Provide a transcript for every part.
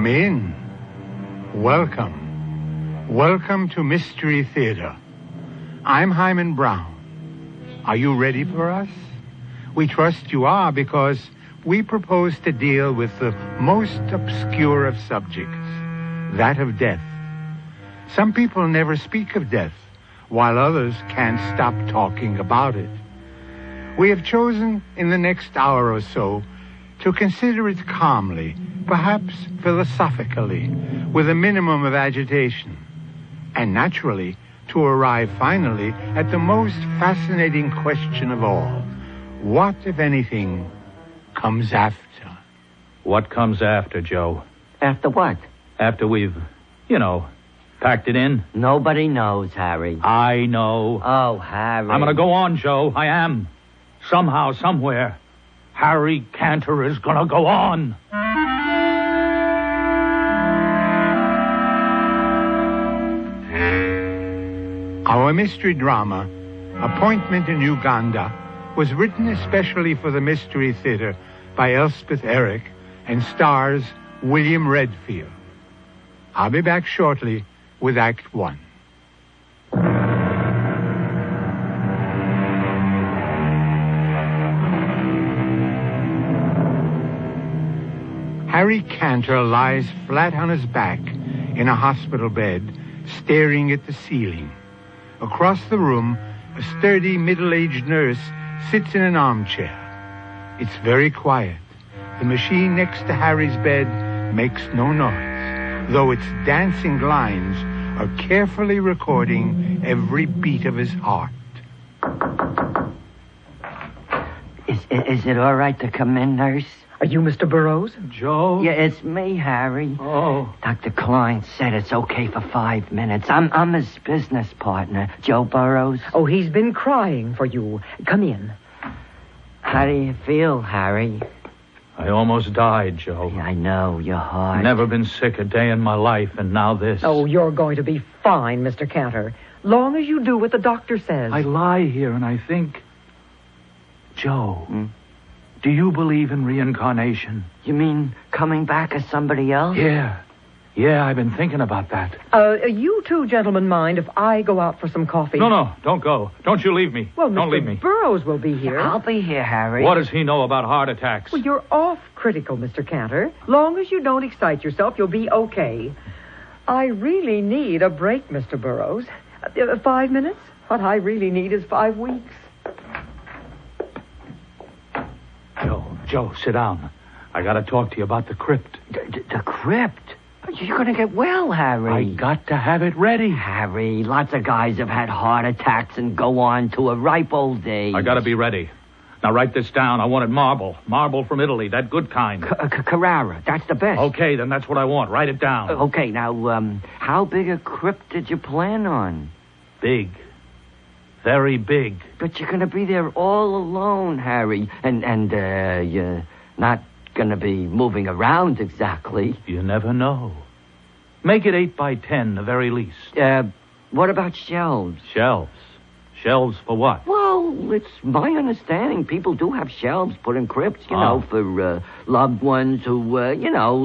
Come in. Welcome. Welcome to Mystery Theater. I'm Hyman Brown. Are you ready for us? We trust you are, because we propose to deal with the most obscure of subjects, that of death. Some people never speak of death, while others can't stop talking about it. We have chosen in the next hour or so to consider it calmly, perhaps philosophically, with a minimum of agitation, and naturally to arrive finally at the most fascinating question of all. What, if anything, comes after? What comes after, Joe? After what? After we've, packed it in? Nobody knows, Harry. I know. Oh, Harry. I'm going to go on, Joe. I am. Somehow, somewhere, Harry Cantor is going to go on. Our mystery drama, Appointment in Uganda, was written especially for the Mystery Theater by Elspeth Eric and stars William Redfield. I'll be back shortly with Act One. Harry Cantor lies flat on his back in a hospital bed, staring at the ceiling. Across the room, a sturdy middle-aged nurse sits in an armchair. It's very quiet. The machine next to Harry's bed makes no noise, though its dancing lines are carefully recording every beat of his heart. Is it all right to come in, nurse? Are you Mr. Burroughs? Joe? Yeah, it's me, Harry. Oh. Dr. Klein said it's okay for 5 minutes. I'm his business partner, Joe Burroughs. Oh, he's been crying for you. Come in. How do you feel, Harry? I almost died, Joe. Yeah, I know, your heart. Never been sick a day in my life, and now this. Oh, you're going to be fine, Mr. Cantor. Long as you do what the doctor says. I lie here and I think... Joe, do you believe in reincarnation? You mean coming back as somebody else? Yeah, I've been thinking about that. You two gentlemen mind if I go out for some coffee? No, don't go. Don't you leave me. Well, don't Mr. leave me. Burroughs will be here. I'll be here, Harry. What does he know about heart attacks? Well, you're off critical, Mr. Cantor. Long as you don't excite yourself, you'll be okay. I really need a break, Mr. Burroughs. 5 minutes? What I really need is 5 weeks. Joe, sit down. I got to talk to you about the crypt. The crypt? You're going to get well, Harry. I got to have it ready. Harry, lots of guys have had heart attacks and go on to a ripe old age. I got to be ready. Now, write this down. I wanted marble. Marble from Italy, that good kind. Carrara, that's the best. Okay, then that's what I want. Write it down. Okay, now, how big a crypt did you plan on? Big. Very big. But you're going to be there all alone, Harry. And you're not going to be moving around exactly. You never know. Make it 8 by 10, the very least. What about shelves? Shelves? Shelves for what? Well, it's my understanding people do have shelves put in crypts, for loved ones who,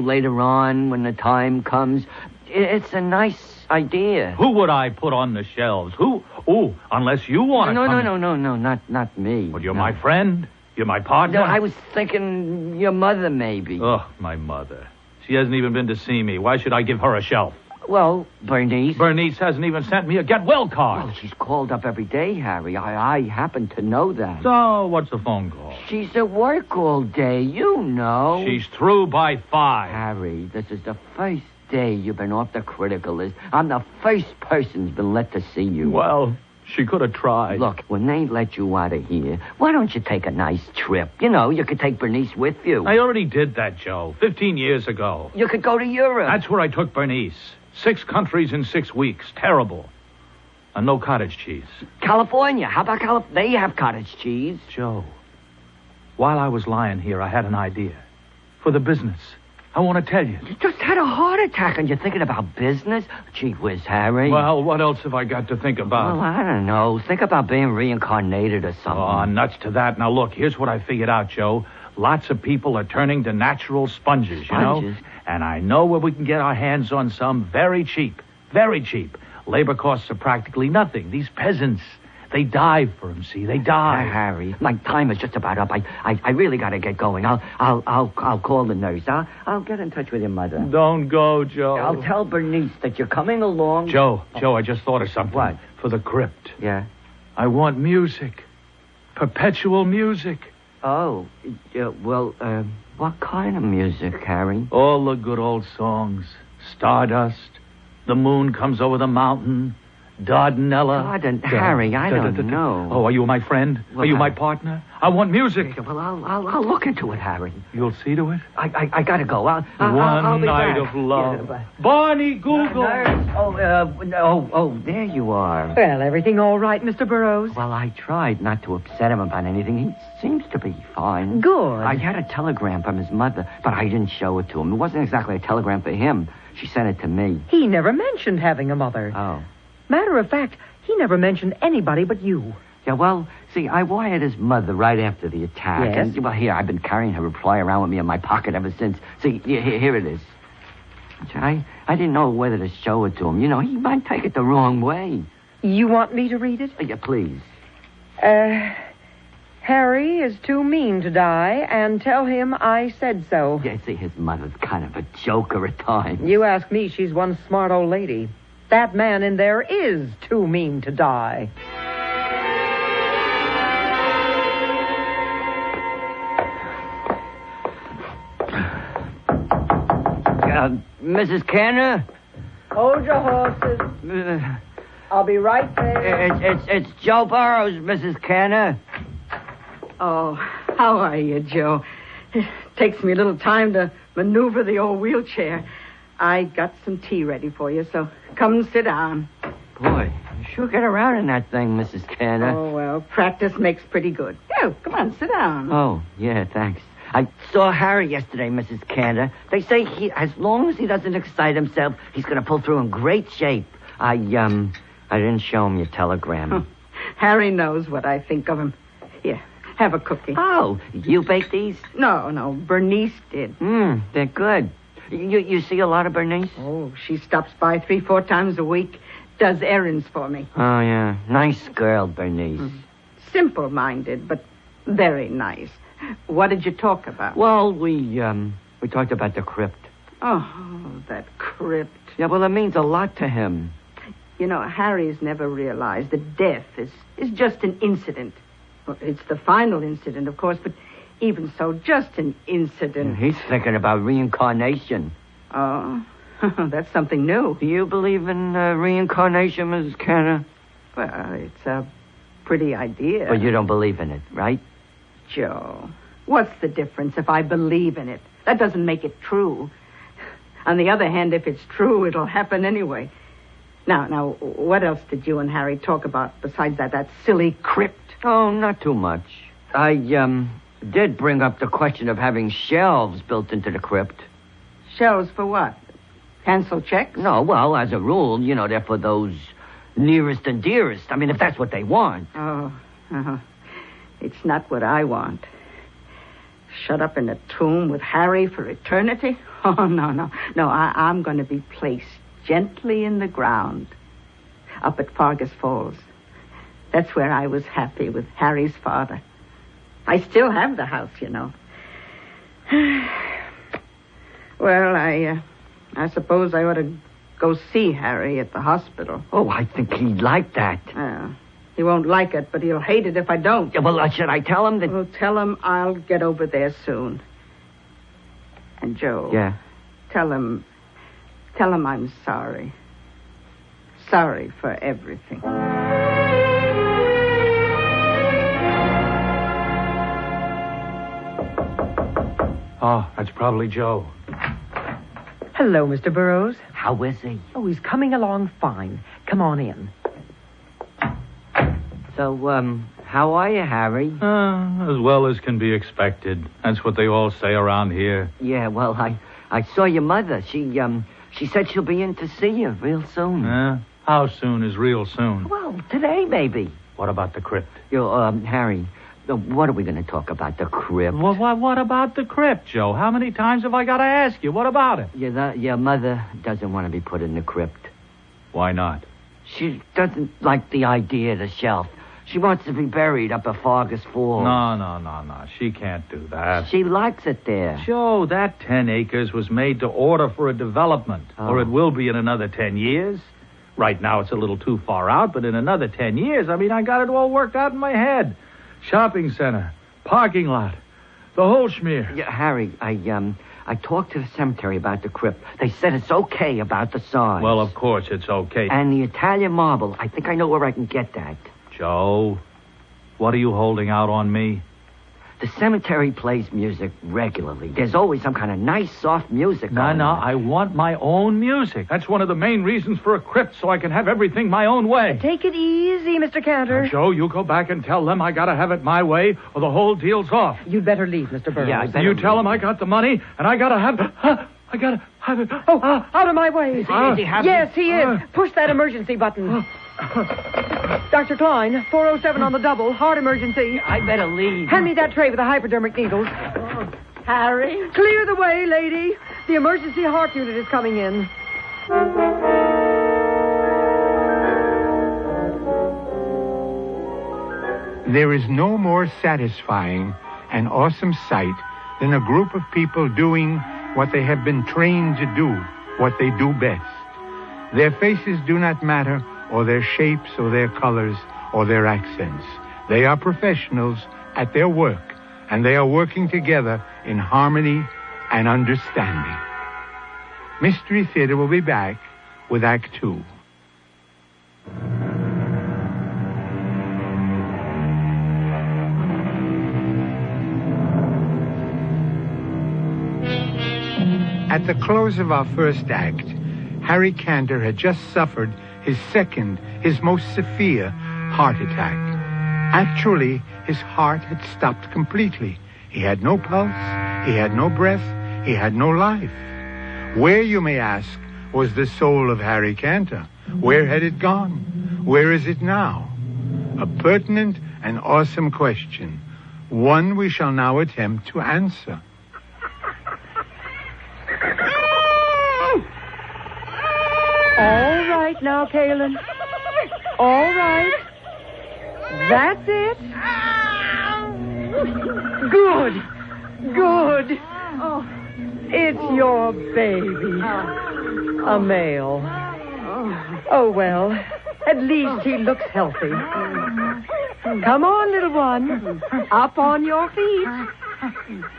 later on when the time comes. It's a nice idea. Who would I put on the shelves? Who? Oh, unless you want to No, not me. Well, you're my friend? You're my partner? No, I was thinking your mother, maybe. Oh, my mother. She hasn't even been to see me. Why should I give her a shelf? Well, Bernice. Bernice hasn't even sent me a get-well card. Oh, she's called up every day, Harry. I happen to know that. So, what's the phone call? She's at work all day, you know. She's through by 5. Harry, this is the first day you've been off the critical list. I'm the first person who's been let to see you. Well, she could have tried. Look, when they let you out of here, why don't you take a nice trip? You could take Bernice with you. I already did that, Joe, 15 years ago. You could go to Europe. That's where I took Bernice. 6 countries in 6 weeks. Terrible. And no cottage cheese. California. How about California? They have cottage cheese. Joe, while I was lying here, I had an idea. For the business. I want to tell you. You just had a heart attack and you're thinking about business? Gee whiz, Harry. Well, what else have I got to think about? Well, I don't know. Think about being reincarnated or something. Oh, nuts to that. Now, look, here's what I figured out, Joe. Lots of people are turning to natural sponges, you know? And I know where we can get our hands on some very cheap. Very cheap. Labor costs are practically nothing. These peasants, they die for him, see? They die. Harry, my time is just about up. I really got to get going. I'll call the nurse. I'll get in touch with your mother. Don't go, Joe. I'll tell Bernice that you're coming along. Joe, I just thought of something. What? For the crypt. Yeah. I want music. Perpetual music. Oh, well, what kind of music, Harry? All the good old songs. Stardust. The moon comes over the mountain. Dardanella. Harry, I don't know. Oh, are you my friend? Well, are you my partner? I want music. Well, I'll look into it, Harry. You'll see to it? I gotta go. I'll One be night back. of love. Yeah, Barney Google. There you are. Well, everything all right, Mr. Burroughs? Well, I tried not to upset him about anything. He seems to be fine. Good. I had a telegram from his mother, but I didn't show it to him. It wasn't exactly a telegram for him. She sent it to me. He never mentioned having a mother. Oh. Matter of fact, he never mentioned anybody but you. Yeah, well, see, I wired his mother right after the attack. Yes? And, well, here, I've been carrying her reply around with me in my pocket ever since. See, here it is. I didn't know whether to show it to him. You know, he might take it the wrong way. You want me to read it? Yeah, please. Harry is too mean to die, and tell him I said so. Yeah, see, his mother's kind of a joker at times. You ask me, she's one smart old lady. That man in there is too mean to die. Mrs. Canner? Hold your horses. I'll be right there. It's Joe Burroughs, Mrs. Canner. Oh, how are you, Joe? It takes me a little time to maneuver the old wheelchair. I got some tea ready for you, so come and sit down. Boy, you sure get around in that thing, Mrs. Canner. Oh, well, practice makes pretty good. Oh, come on, sit down. Oh, yeah, thanks. I saw Harry yesterday, Mrs. Canner. They say as long as he doesn't excite himself, he's going to pull through in great shape. I didn't show him your telegram. Harry knows what I think of him. Here, have a cookie. Oh, you baked these? No, Bernice did. They're good. You see a lot of Bernice? Oh, she stops by 3-4 times a week, does errands for me. Oh, yeah. Nice girl, Bernice. Simple-minded, but very nice. What did you talk about? Well, we talked about the crypt. Oh, that crypt. Yeah, well, it means a lot to him. You know, Harry's never realized that death is just an incident. Well, it's the final incident, of course, but even so, just an incident. He's thinking about reincarnation. Oh, that's something new. Do you believe in reincarnation, Mrs. Canner? Well, it's a pretty idea. But you don't believe in it, right? Joe, what's the difference if I believe in it? That doesn't make it true. On the other hand, if it's true, it'll happen anyway. Now, what else did you and Harry talk about besides that silly crypt? Oh, not too much. I did bring up the question of having shelves built into the crypt. Shelves for what? Cancel checks? No, well, as a rule, they're for those nearest and dearest. I mean, if that's what they want. Oh, it's not what I want. Shut up in a tomb with Harry for eternity? Oh, no. I'm going to be placed gently in the ground up at Fargus Falls. That's where I was happy with Harry's father. I still have the house, Well, I suppose I ought to go see Harry at the hospital. Oh, I think he'd like that. He won't like it, but he'll hate it if I don't. Yeah, well, should I tell him that... Well, tell him I'll get over there soon. And Joe... Yeah? Tell him I'm sorry. Sorry for everything. Oh, that's probably Joe. Hello, Mr. Burroughs. How is he? Oh, he's coming along fine. Come on in. So, how are you, Harry? As well as can be expected. That's what they all say around here. Yeah, well, I saw your mother. She said she'll be in to see you real soon. How soon is real soon? Well, today, maybe. What about the crypt? Harry, What are we going to talk about? The crypt? Well, what about the crypt, Joe? How many times have I got to ask you? What about it? Your mother doesn't want to be put in the crypt. Why not? She doesn't like the idea of the shelf. She wants to be buried up at Fargus Falls. No. She can't do that. She likes it there. Joe, that 10 acres was made to order for a development, or it will be in another 10 years. Right now it's a little too far out, but in another 10 years, I got it all worked out in my head. Shopping center, parking lot, the whole schmear. Yeah, Harry, I talked to the cemetery about the crypt. They said it's okay about the size. Well, of course it's okay. And the Italian marble, I think I know where I can get that. Joe, what are you holding out on me? The cemetery plays music regularly. There's always some kind of nice, soft music on. No, I want my own music. That's one of the main reasons for a crypt, so I can have everything my own way. Take it easy, Mr. Cantor. Now, Joe, you go back and tell them I gotta have it my way, or the whole deal's off. You'd better leave, Mr. Burroughs. Yeah, I better You tell them I got the money, and I gotta have it. Out of my way. Is he happy? Yes, he is. Push that emergency button. Dr. Klein, 407 on the double. Heart emergency. I better leave. Hand me that tray with the hypodermic needles. Harry? Clear the way, lady. The emergency heart unit is coming in. There is no more satisfying and awesome sight than a group of people doing what they have been trained to do, what they do best. Their faces do not matter, or their shapes, or their colors, or their accents. They are professionals at their work, and they are working together in harmony and understanding. Mystery Theater will be back with Act 2. At the close of our first act, Harry Cantor had just suffered his second, his most severe heart attack. Actually, his heart had stopped completely. He had no pulse, he had no breath, he had no life. Where, you may ask, was the soul of Harry Cantor? Where had it gone? Where is it now? A pertinent and awesome question, one we shall now attempt to answer. All right now, Kaylin. All right. That's it. Good. Good. It's your baby. A male. Oh, well. At least he looks healthy. Come on, little one. Up on your feet.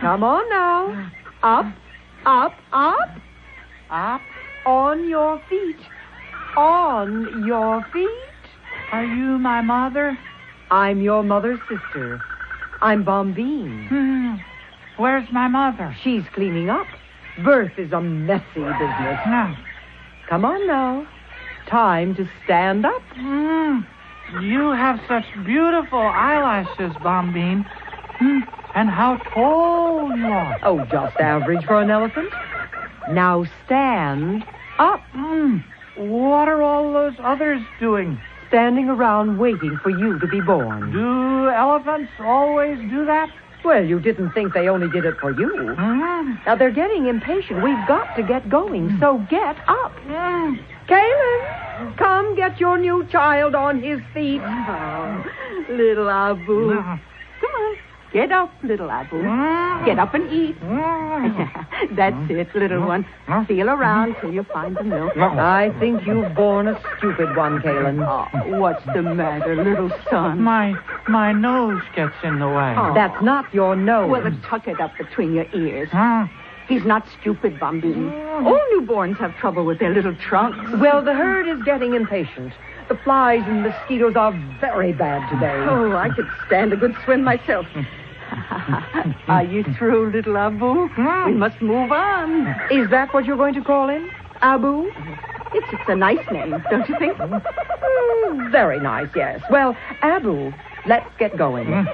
Come on now. Up, up, up. Up on your feet. On your feet. Are you my mother? I'm your mother's sister. I'm Bombine. Where's my mother? She's cleaning up. Birth is a messy business. No. Come on now. Time to stand up. You have such beautiful eyelashes, Bombine. And how tall you are. Oh, just average for an elephant. Now stand up. What are all those others doing? Standing around waiting for you to be born. Do elephants always do that? Well, you didn't think they only did it for you. Now, they're getting impatient. We've got to get going, so get up. Kaylin, come get your new child on his feet. Oh, little Abu. Come on. Get up, little Abu. Get up and eat. That's it, little one. Feel around till you find the milk. I think you've born a stupid one, Kaylin. Oh, what's the matter, little son? My nose gets in the way. Oh. That's not your nose. Well, then tuck it up between your ears. He's not stupid, Bombine. All newborns have trouble with their little trunks. Well, the herd is getting impatient. The flies and mosquitoes are very bad today. Oh, I could stand a good swim myself. Are you through, little Abu? We must move on. Is that what you're going to call him? Abu? It's a nice name, don't you think? Very nice, yes. Well, Abu, let's get going.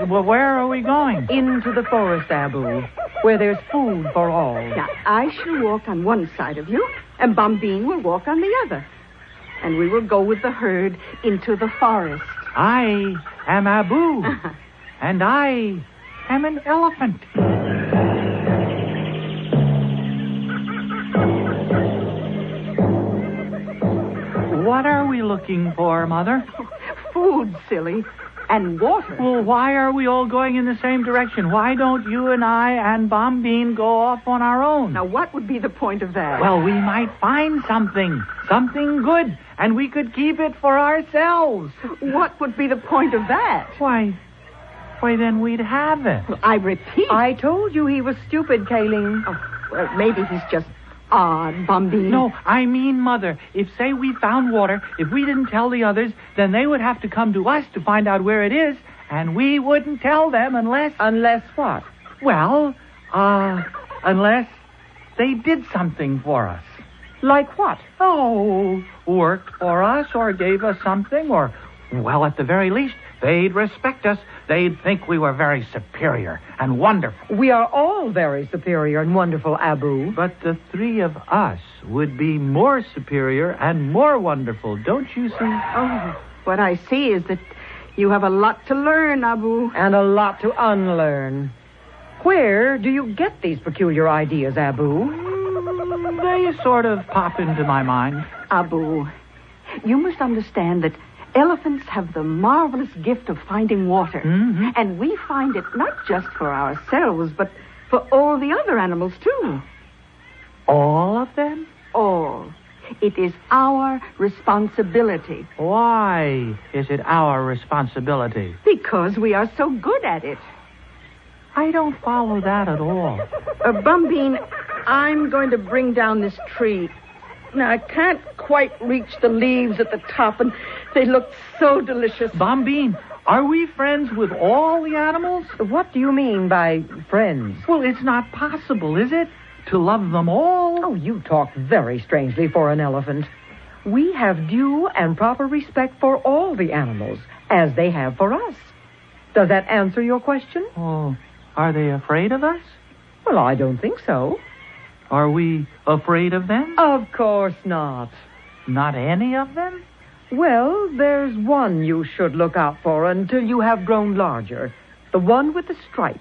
Well, where are we going? Into the forest, Abu, where there's food for all. Now, I shall walk on one side of you, and Bombine will walk on the other. And we will go with the herd into the forest. I am Abu. and I am an elephant. What are we looking for, Mother? Food, silly. And water. Well, why are we all going in the same direction? Why don't you and I and Bombine go off on our own? Now, what would be the point of that? Well, we might find something good, and we could keep it for ourselves. What would be the point of that? Why, then we'd have it. Well, I repeat. I told you he was stupid, Kaling. Oh, well, maybe he's just odd, Bombine. No, I mean, Mother, if, say, we found water, if we didn't tell the others, then they would have to come to us to find out where it is, and we wouldn't tell them unless... Unless what? Well, unless they did something for us. Like what? Oh, worked for us or gave us something or, well, at the very least, they'd respect us. They'd think we were very superior and wonderful. We are all very superior and wonderful, Abu. But the three of us would be more superior and more wonderful, don't you see? Oh, what I see is that you have a lot to learn, Abu. And a lot to unlearn. Where do you get these peculiar ideas, Abu? They sort of pop into my mind. Abu, you must understand that elephants have the marvelous gift of finding water. Mm-hmm. And we find it not just for ourselves, but for all the other animals, too. All of them? All. It is our responsibility. Why is it our responsibility? Because we are so good at it. I don't follow that at all. Bombine, I'm going to bring down this tree. Now, I can't quite reach the leaves at the top, and they look so delicious. Bombine, are we friends with all the animals? What do you mean by friends? Well, it's not possible, is it? To love them all? Oh, you talk very strangely for an elephant. We have due and proper respect for all the animals, as they have for us. Does that answer your question? Oh, are they afraid of us? Well, I don't think so. Are we afraid of them? Of course not. Not any of them? Well, there's one you should look out for until you have grown larger. The one with the stripes.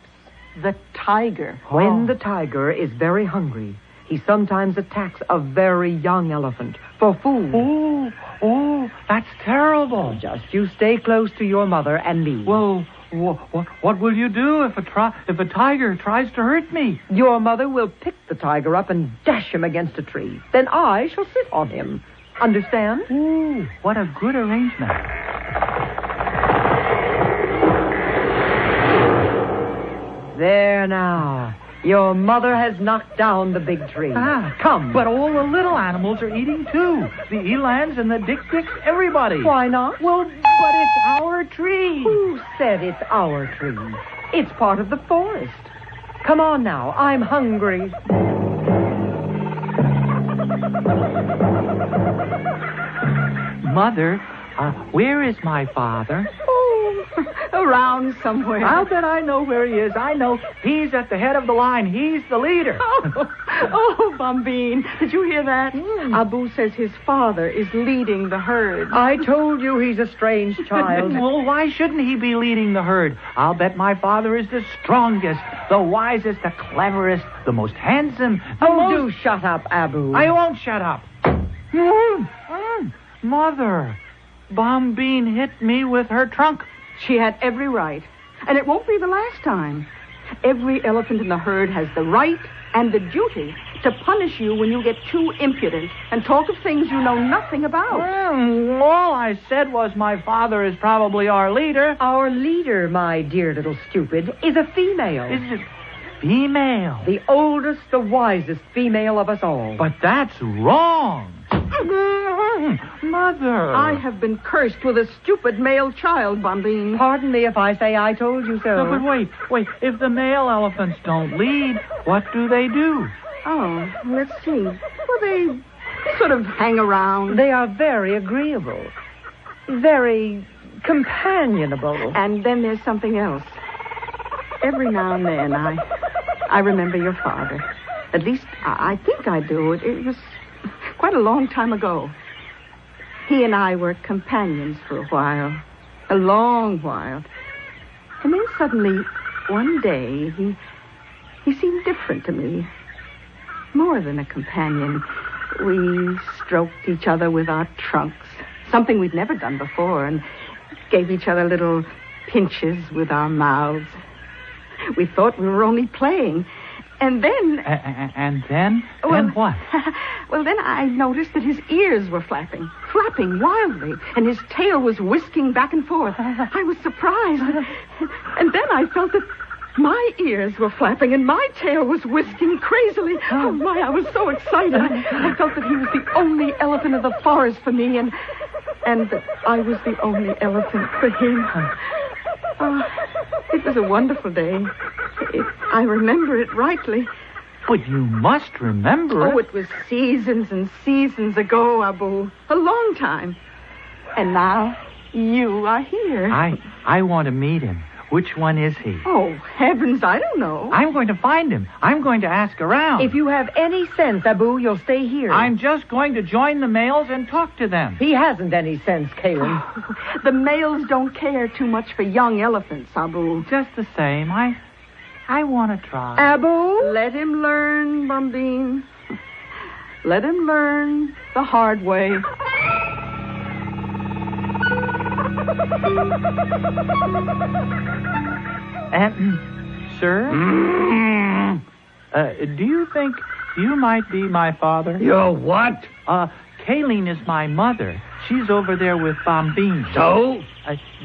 The tiger. When the tiger is very hungry, he sometimes attacks a very young elephant for food. Oh, that's terrible. Just you stay close to your mother and me. Well, what will you do if a tiger tries to hurt me? Your mother will pick the tiger up and dash him against a tree. Then I shall sit on him. Understand? Ooh, what a good arrangement. There now. Your mother has knocked down the big tree. Come. But all the little animals are eating too. The elands and the dik-diks, everybody. Why not? Well, but it's our tree. Who said it's our tree? It's part of the forest. Come on now. I'm hungry. Mother, where is my father? Oh, around somewhere. I'll bet I know where he is. I know. He's at the head of the line. He's the leader. Oh, Bombine, did you hear that? Abu says his father is leading the herd. I told you he's a strange child. Well, why shouldn't he be leading the herd? I'll bet my father is the strongest, the wisest, the cleverest, the most handsome. Do shut up, Abu. I won't shut up. Mother, Bombine hit me with her trunk. She had every right. And it won't be the last time. Every elephant in the herd has the right and the duty to punish you when you get too impudent and talk of things you know nothing about. Well, all I said was my father is probably our leader. Our leader, my dear little stupid, is a female. Is it female? The oldest, the wisest female of us all. But that's wrong. Mother. I have been cursed with a stupid male child, Bombine. Pardon me if I say I told you so. No, but wait. If the male elephants don't lead, what do they do? Oh, let's see. Well, they sort of hang around. They are very agreeable. Very companionable. And then there's something else. Every now and then, I remember your father. At least, I think I do. It was quite a long time ago. He and I were companions for a while. A long while. And then suddenly, one day, he seemed different to me. More than a companion. We stroked each other with our trunks, something we'd never done before, and gave each other little pinches with our mouths. We thought we were only playing. And then... And then? Well, then what? Well, then I noticed that his ears were flapping wildly, and his tail was whisking back and forth. I was surprised. And then I felt that my ears were flapping and my tail was whisking crazily. Oh, my, I was so excited. I felt that he was the only elephant of the forest for me, and that I was the only elephant for him. It was a wonderful day. I remember it rightly. But you must remember it. Oh, it was seasons and seasons ago, Abu. A long time. And now you are here. I want to meet him. Which one is he? Oh, heavens, I don't know. I'm going to find him. I'm going to ask around. If you have any sense, Abu, you'll stay here. I'm just going to join the males and talk to them. He hasn't any sense, Kalen. The males don't care too much for young elephants, Abu. Just the same, I want to try. Abu? Let him learn, Bumbine. Let him learn the hard way. Sir? Do you think you might be my father? You're what? Kayleen is my mother. She's over there with Bombine. So?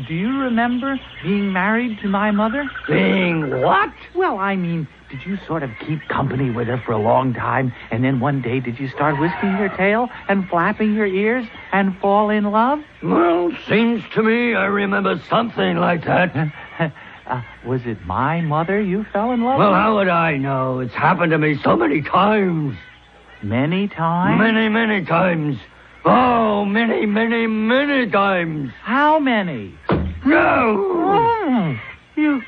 Do you remember being married to my mother? Being what? Well, I mean, did you sort of keep company with her for a long time, and then one day did you start whisking your tail and flapping your ears and fall in love? Well, seems to me I remember something like that. Was it my mother you fell in love with? Well, how would I know? It's happened to me so many times. Many times? Many, many times. Oh, many, many, many times. How many? No! You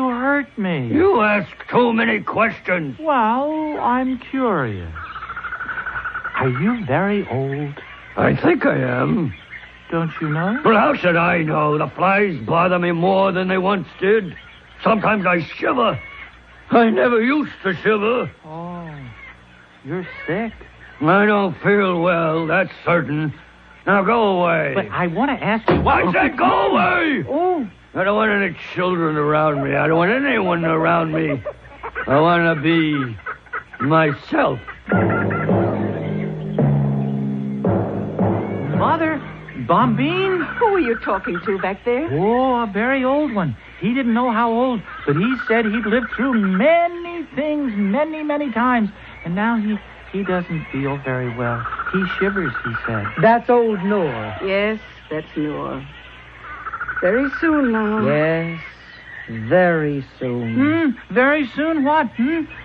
hurt me. You ask too many questions. Well, I'm curious. Are you very old? I think I am. Don't you know? Well, how should I know? The flies bother me more than they once did. Sometimes I shiver. I never used to shiver. Oh, you're sick. I don't feel well, that's certain. Now go away. But I want to ask you... I said go away! Oh. I don't want any children around me. I don't want anyone around me. I want to be myself. Mother, Bombine? Who are you talking to back there? Oh, a very old one. He didn't know how old, but he said he'd lived through many things, many, many times. And now he doesn't feel very well. He shivers, he said. That's old Noor. Yes, that's Noor. Very soon now. Yes, very soon. Very soon what?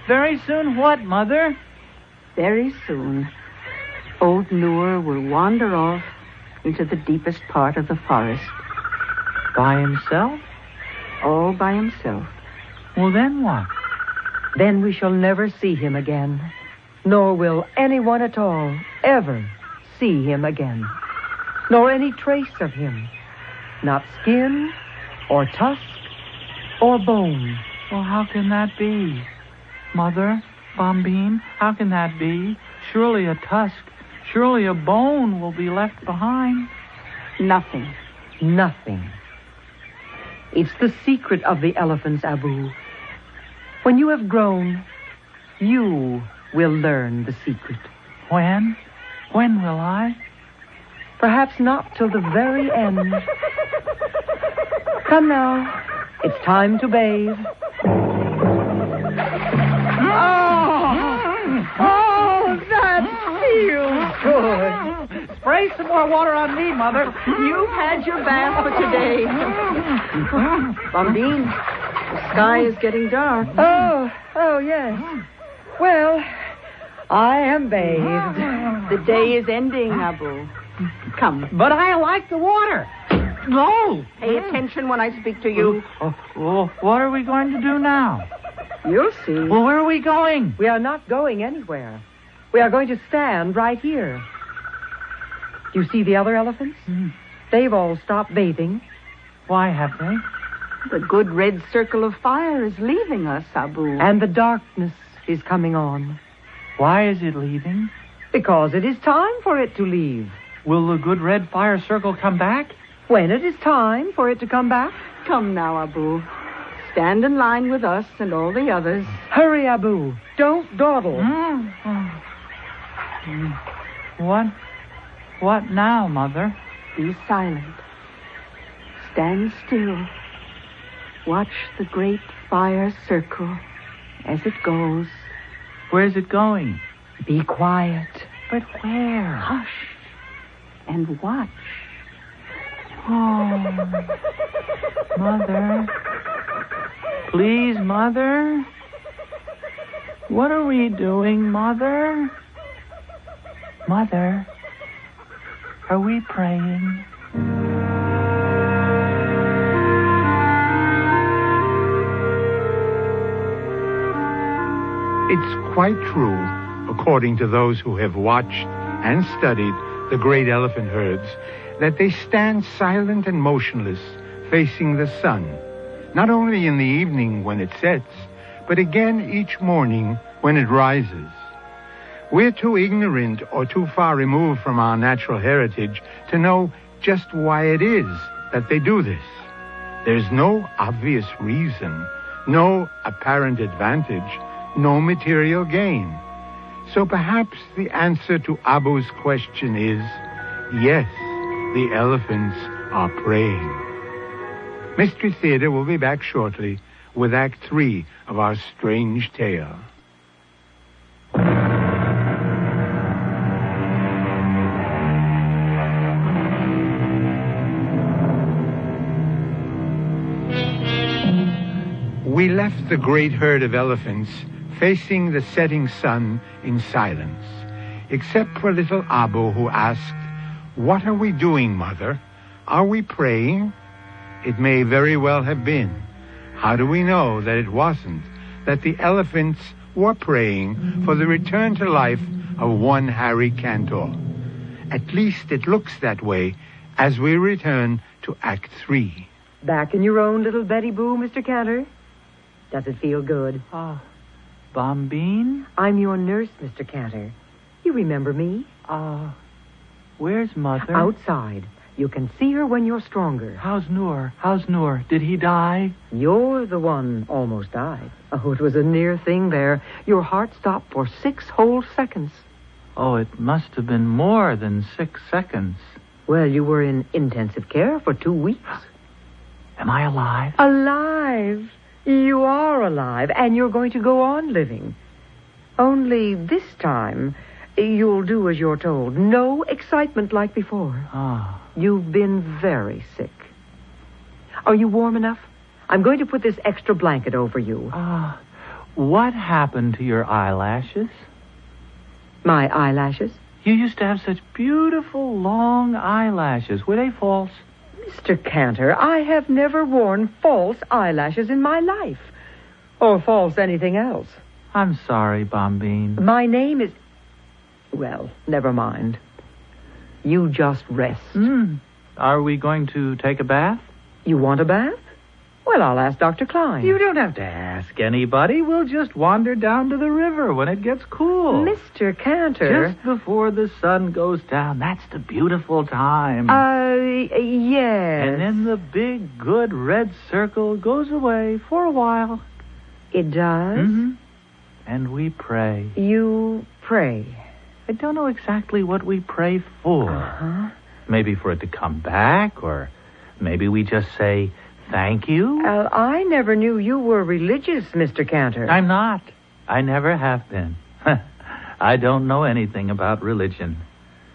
Very soon what, Mother? Very soon, old Noor will wander off into the deepest part of the forest. By himself? All by himself. Well, then what? Then we shall never see him again. Nor will anyone at all ever see him again. Nor any trace of him. Not skin, or tusk, or bone. Well, how can that be? Mother, Bombine, how can that be? Surely a tusk, surely a bone will be left behind. Nothing. Nothing. It's the secret of the elephants, Abu. When you have grown, you will learn the secret. When? When will I? Perhaps not till the very end. Come now. It's time to bathe. Oh, that feels good. Spray some more water on me, Mother. You've had your bath for today. Bombine, the sky is getting dark. Oh, yes. Well, I am bathed. The day is ending, Abu. Come. But I like the water. No. Pay attention when I speak to you. Well, what are we going to do now? You'll see. Well, where are we going? We are not going anywhere. We are going to stand right here. Do you see the other elephants? They've all stopped bathing. Why have they? The good red circle of fire is leaving us, Abu. And the darkness is coming on. Why is it leaving? Because it is time for it to leave. Will the good red fire circle come back? When it is time for it to come back. Come now, Abu. Stand in line with us and all the others. Hurry, Abu. Don't dawdle. What now, Mother? Be silent. Stand still. Watch the great fire circle as it goes. Where's it going? Be quiet. But where? Hush and watch. Oh, Mother. Please, Mother. What are we doing, Mother? Mother, are we praying? It's quite true, according to those who have watched and studied the great elephant herds, that they stand silent and motionless, facing the sun, not only in the evening when it sets, but again each morning when it rises. We're too ignorant or too far removed from our natural heritage to know just why it is that they do this. There's no obvious reason, no apparent advantage, no material gain. So perhaps the answer to Abu's question is, yes, the elephants are praying. Mystery Theater will be back shortly with Act 3 of our strange tale. We left the great herd of elephants facing the setting sun in silence, except for little Abu, who asked, "What are we doing, Mother? Are we praying?" It may very well have been. How do we know that it wasn't, that the elephants were praying for the return to life of one Harry Cantor? At least it looks that way as we return to Act 3. Back in your own little Betty Boo, Mr. Cantor? Does it feel good? Bombine? I'm your nurse, Mr. Cantor. You remember me? Where's Mother? Outside. You can see her when you're stronger. How's Noor? Did he die? You're the one almost died. Oh, it was a near thing there. Your heart stopped for 6 whole seconds. Oh, it must have been more than 6 seconds. Well, you were in intensive care for 2 weeks. Am I alive? Alive? You are alive, and you're going to go on living. Only this time, you'll do as you're told. No excitement like before. You've been very sick. Are you warm enough? I'm going to put this extra blanket over you. What happened to your eyelashes? My eyelashes? You used to have such beautiful long eyelashes. Were they false? Mr. Cantor, I have never worn false eyelashes in my life. Or false anything else. I'm sorry, Bombine. My name is... Well, never mind. You just rest. Are we going to take a bath? You want a bath? Well, I'll ask Dr. Klein. You don't have to ask anybody. We'll just wander down to the river when it gets cool. Mr. Cantor. Just before the sun goes down. That's the beautiful time. Yes. And then the big, good red circle goes away for a while. It does? Mm-hmm. And we pray. You pray? I don't know exactly what we pray for. Maybe for it to come back, or maybe we just say... Thank you? I never knew you were religious, Mr. Cantor. I'm not. I never have been. I don't know anything about religion.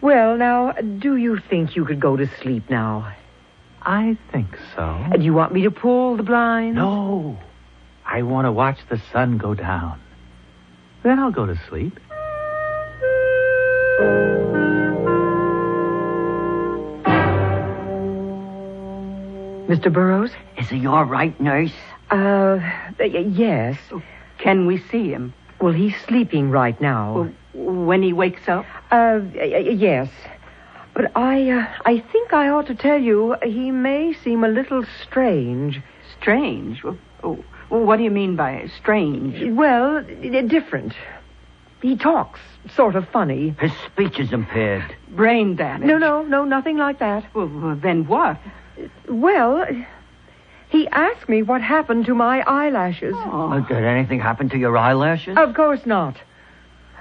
Well, now, do you think you could go to sleep now? I think so. Do you want me to pull the blinds? No. I want to watch the sun go down. Then I'll go to sleep. Mr. Burroughs? Is he all right, nurse? Yes. Can we see him? Well, he's sleeping right now. When he wakes up? Yes. But I think I ought to tell you, he may seem a little strange. strange. Oh, what do you mean by strange? Well, different. He talks sort of funny. His speech is impaired. Brain damage. No, nothing like that. Well, then what? Well, he asked me what happened to my eyelashes. Oh. Did anything happen to your eyelashes? Of course not.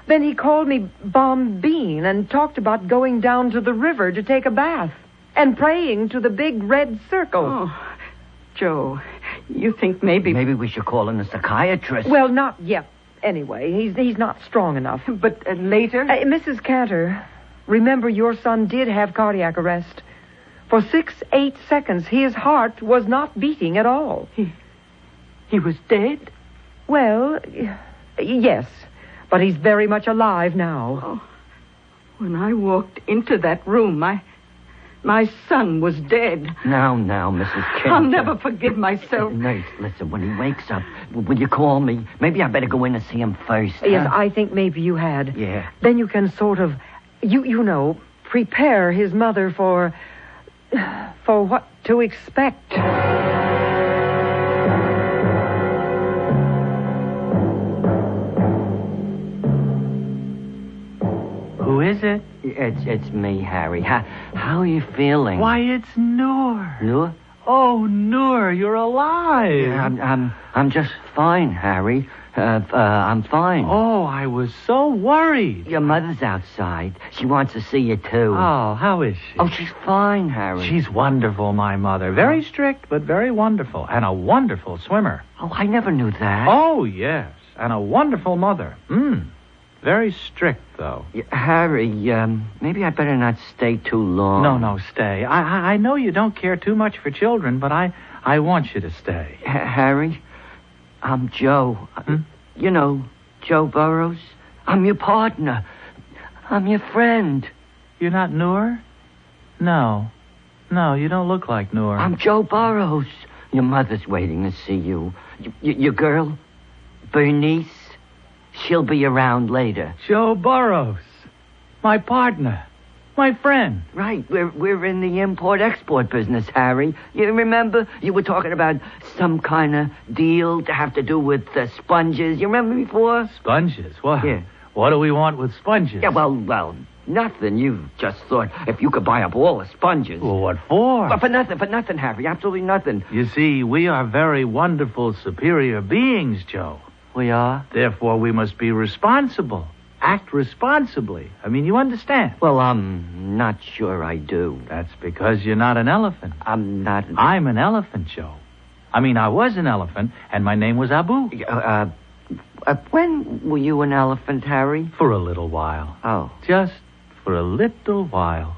Then he called me Bombine and talked about going down to the river to take a bath and praying to the big red circle. Oh, Joe, you think maybe... Maybe we should call in a psychiatrist. Well, not yet. Anyway, he's not strong enough. But later? Mrs. Cantor, remember your son did have cardiac arrest. For 6-8 seconds, his heart was not beating at all. He was dead? Well, yes. But he's very much alive now. Oh, when I walked into that room, my son was dead. Now, Mrs. Cantor. I'll never forgive myself. Nurse, listen, when he wakes up, will you call me? Maybe I better go in and see him first. Yes, huh? I think maybe you had. Yeah. Then you can sort of, you know, prepare his mother for what to expect. Who is it? It's me, Harry. How are you feeling? Why, it's Noor. Noor? Oh, Noor, you're alive. Yeah, I'm just fine, Harry. I'm fine. Oh, I was so worried. Your mother's outside. She wants to see you, too. Oh, how is she? Oh, she's fine, Harry. She's wonderful, my mother. Very strict, but very wonderful. And a wonderful swimmer. Oh, I never knew that. Oh, yes. And a wonderful mother. Very strict, though. Harry, maybe I better not stay too long. No, stay. I know you don't care too much for children, but I want you to stay. Harry, I'm Joe. You know, Joe Burrows. I'm your partner. I'm your friend. You're not Noor? No, you don't look like Noor. I'm Joe Burrows. Your mother's waiting to see you. Your girl, Bernice, she'll be around later. Joe Burrows. My partner. My friend. Right. We're in the import-export business, Harry. You remember? You were talking about some kind of deal to have to do with sponges. You remember before? Sponges? What? Yeah. What do we want with sponges? Yeah, well, nothing. You just thought if you could buy up all the sponges. Well, what for? Well, for nothing, Harry. Absolutely nothing. You see, we are very wonderful, superior beings, Joe. We are? Therefore, we must be responsible. Act responsibly. I mean, you understand? Well, I'm not sure I do. That's because you're not an elephant. I'm not... I'm an elephant, Joe. I mean, I was an elephant, and my name was Abu. When were you an elephant, Harry? For a little while. Oh. Just for a little while.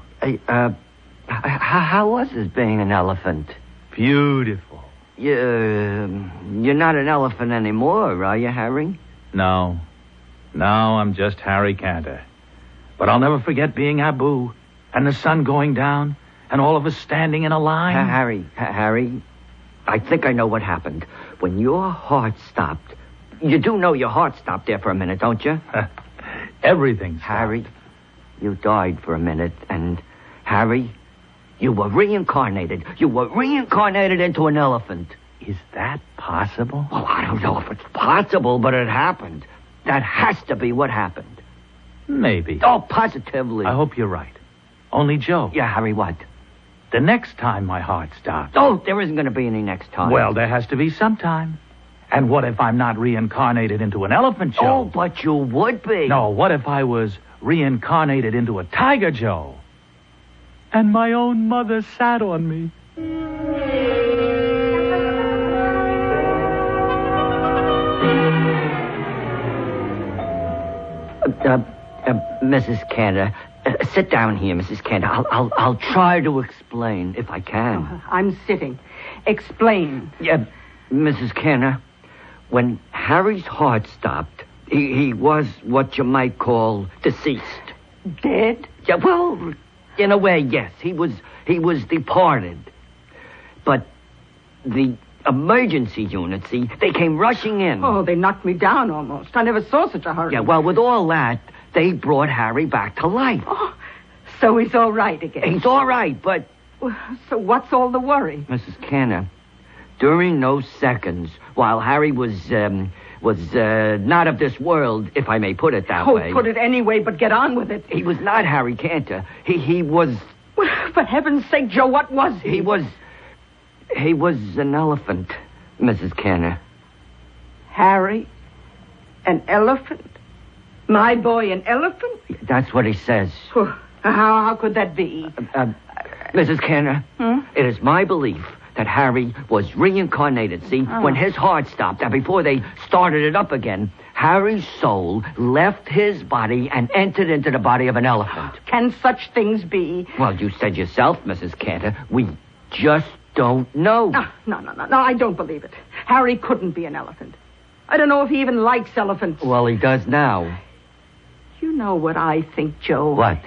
How was it being an elephant? Beautiful. You're not an elephant anymore, are you, Harry? No, I'm just Harry Cantor. But I'll never forget being Abu, and the sun going down, and all of us standing in a line. Harry, I think I know what happened. When your heart stopped, you do know your heart stopped there for a minute, don't you? Everything stopped. Harry, you died for a minute, and Harry, you were reincarnated. You were reincarnated into an elephant. Is that possible? Well, I don't know if it's possible, but it happened. That has to be what happened. Maybe. Oh, positively. I hope you're right. Only, Joe. Yeah, Harry, what? The next time my heart stops. Oh, there isn't going to be any next time. Well, there has to be some time. And what if I'm not reincarnated into an elephant, Joe? Oh, but you would be. No, what if I was reincarnated into a tiger, Joe? And my own mother sat on me. Mrs. Cantor, sit down here, Mrs. Cantor. I'll try to explain if I can. Oh, I'm sitting. Explain. Yeah, Mrs. Cantor, when Harry's heart stopped, he was what you might call deceased. Dead? Yeah, well, in a way, yes. He was departed. But the emergency unit, see, they came rushing in. Oh, they knocked me down almost. I never saw such a hurry. Yeah, well, with all that, they brought Harry back to life. Oh, so he's all right again. He's all right, but... So what's all the worry? Mrs. Cantor, during those seconds, while Harry was not of this world, if I may put it that way. Oh, put it any way, but get on with it. He was not Harry Cantor. He was... Well, for heaven's sake, Joe, what was he? He was an elephant, Mrs. Cantor. Harry? An elephant? My boy, an elephant? That's what he says. How could that be? Mrs. Cantor, it is my belief that Harry was reincarnated, see? When his heart stopped, and before they started it up again, Harry's soul left his body and entered into the body of an elephant. Can such things be? Well, you said yourself, Mrs. Cantor, we just don't know. No, I don't believe it. Harry couldn't be an elephant. I don't know if he even likes elephants. Well, he does now. You know what I think, Joe? What?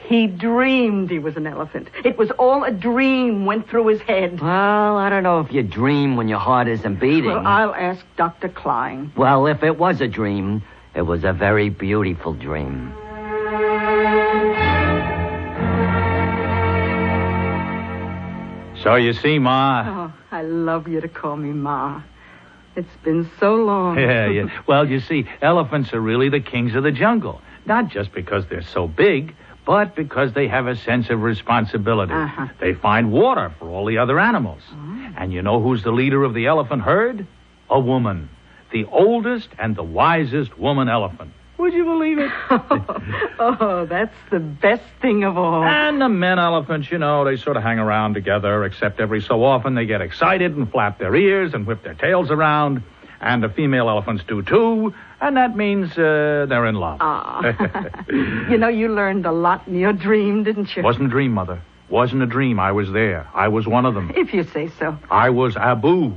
He dreamed he was an elephant. It was all a dream went through his head. Well, I don't know if you dream when your heart isn't beating. Well, I'll ask Dr. Klein. Well, if it was a dream, it was a very beautiful dream. So you see, Ma... Oh, I love you to call me Ma. It's been so long. Yeah. Well, you see, elephants are really the kings of the jungle. Not just because they're so big, but because they have a sense of responsibility. They find water for all the other animals. And you know who's the leader of the elephant herd? A woman. The oldest and the wisest woman elephant. Would you believe it? Oh, that's the best thing of all. And the men elephants, you know, they sort of hang around together, except every so often they get excited and flap their ears and whip their tails around. And the female elephants do, too. And that means they're in love. You know, you learned a lot in your dream, didn't you? Wasn't a dream, Mother. Wasn't a dream. I was there. I was one of them. If you say so. I was Abu,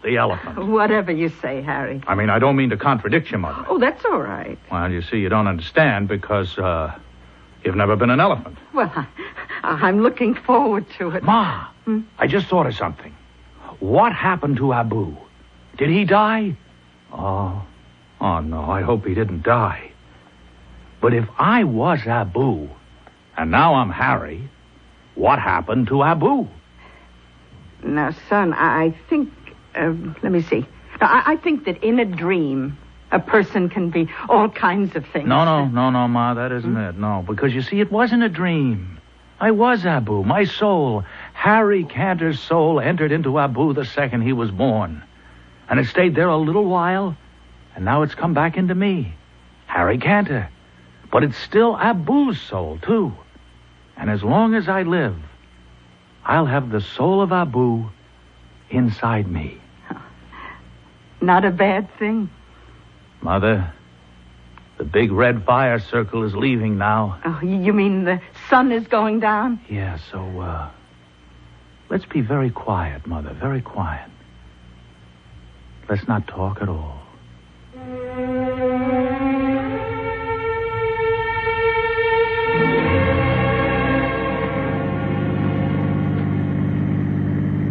the elephant. Whatever you say, Harry. I mean, I don't mean to contradict you, Mother. Oh, that's all right. Well, you see, you don't understand because you've never been an elephant. Well, I'm looking forward to it. Ma, I just thought of something. What happened to Abu? Did he die? Oh, no, I hope he didn't die. But if I was Abu, and now I'm Harry, what happened to Abu? Now, son, I think... let me see. I think that in a dream, a person can be all kinds of things. No, Ma, that isn't it. No, because you see, it wasn't a dream. I was Abu. My soul, Harry Cantor's soul, entered into Abu the second he was born. And it stayed there a little while, and now it's come back into me, Harry Cantor. But it's still Abu's soul, too. And as long as I live, I'll have the soul of Abu inside me. Not a bad thing. Mother, the big red fire circle is leaving now. Oh, you mean the sun is going down? Yeah, so, let's be very quiet, Mother, very quiet. Let's not talk at all.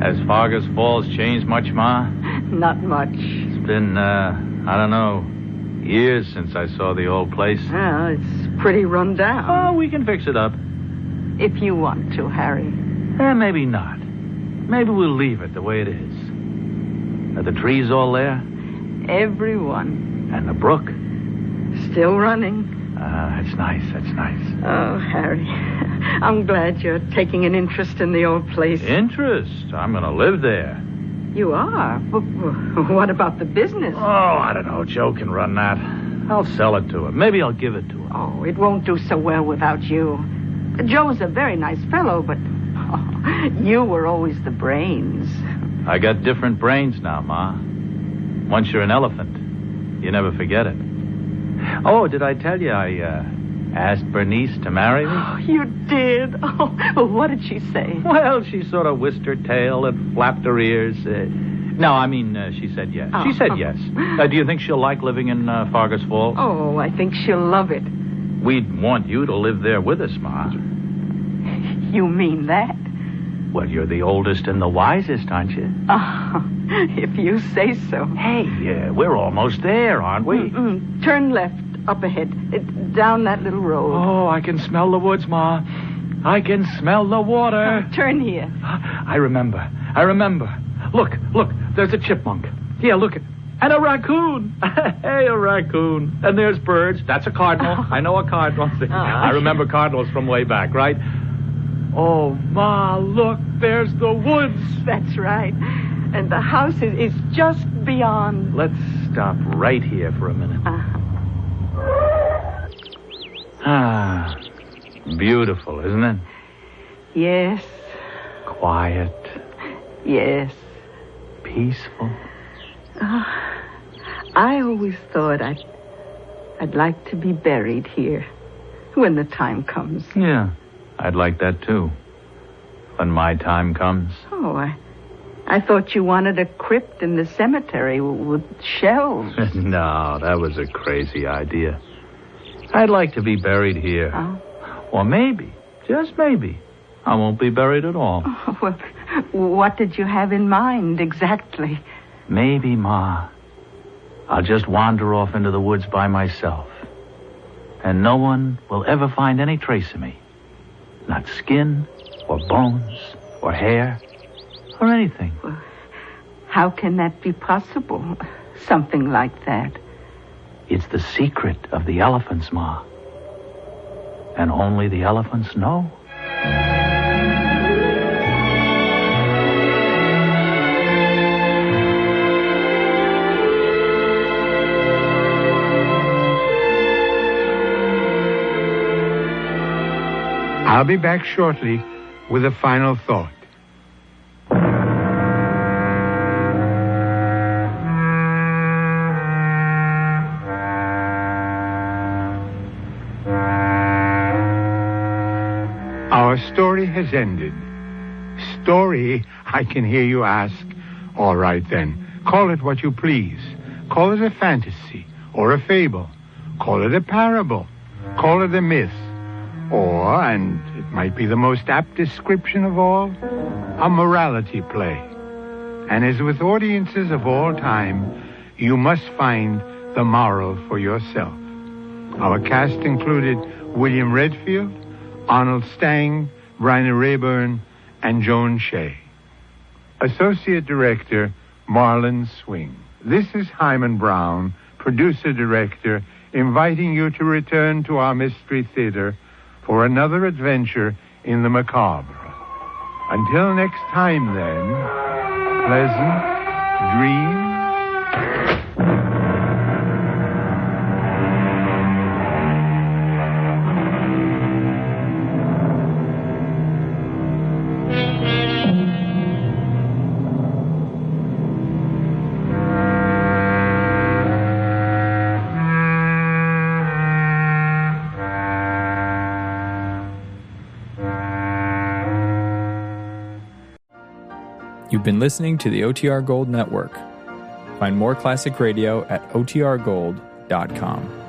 Has Fargus Falls changed much, Ma? Not much. It's been, I don't know, years since I saw the old place. Well, it's pretty run down. Oh, we can fix it up. If you want to, Harry. Maybe not. Maybe we'll leave it the way it is. Are the trees all there? Everyone. And the brook? Still running. That's nice. Oh, Harry, I'm glad you're taking an interest in the old place. Interest? I'm going to live there. You are? What about the business? Oh, I don't know. Joe can run that. I'll sell it to him. Maybe I'll give it to him. Oh, it won't do so well without you. Joe's a very nice fellow, but you were always the brains. I got different brains now, Ma. Once you're an elephant, you never forget it. Oh, did I tell you I asked Bernice to marry me? Oh, you did? Oh, what did she say? Well, she sort of whisked her tail and flapped her ears. No, I mean, she said yes. Oh. She said yes. Do you think she'll like living in Fargus Falls? Oh, I think she'll love it. We'd want you to live there with us, Ma. You mean that? Well, you're the oldest and the wisest, aren't you? Oh, if you say so. Hey, we're almost there, aren't we? Turn left, up ahead, down that little road. Oh, I can smell the woods, Ma. I can smell the water. Turn here. I remember. Look, there's a chipmunk. Yeah, look. And a raccoon. Hey, a raccoon. And there's birds. That's a cardinal. I know a cardinal. I remember cardinals from way back, right? Oh, Ma, look, there's the woods. That's right. And the house is just beyond. Let's stop right here for a minute. Ah, beautiful, isn't it? Yes. Quiet. Yes. Peaceful. I always thought I'd like to be buried here when the time comes. Yeah, I'd like that too. When my time comes. Oh, I thought you wanted a crypt in the cemetery with shelves. No, that was a crazy idea. I'd like to be buried here. Oh. Or maybe, just maybe, I won't be buried at all. Oh, well, what did you have in mind exactly? Maybe, Ma, I'll just wander off into the woods by myself. And no one will ever find any trace of me. Not skin, or bones, or hair, or anything. Well, how can that be possible? Something like that. It's the secret of the elephants, Ma. And only the elephants know. I'll be back shortly with a final thought. Our story has ended. Story, I can hear you ask. All right, then. Call it what you please. Call it a fantasy or a fable. Call it a parable. Call it a myth. Or, and it might be the most apt description of all, a morality play. And as with audiences of all time, you must find the moral for yourself. Our cast included William Redfield, Arnold Stang, Bryna Rayburn, and Joan Shea. Associate Director, Marlon Swing. This is Hyman Brown, Producer-Director, inviting you to return to our Mystery Theater for another adventure in the macabre. Until next time, then, pleasant dreams. You've been listening to the OTR Gold Network. Find more classic radio at otrgold.com.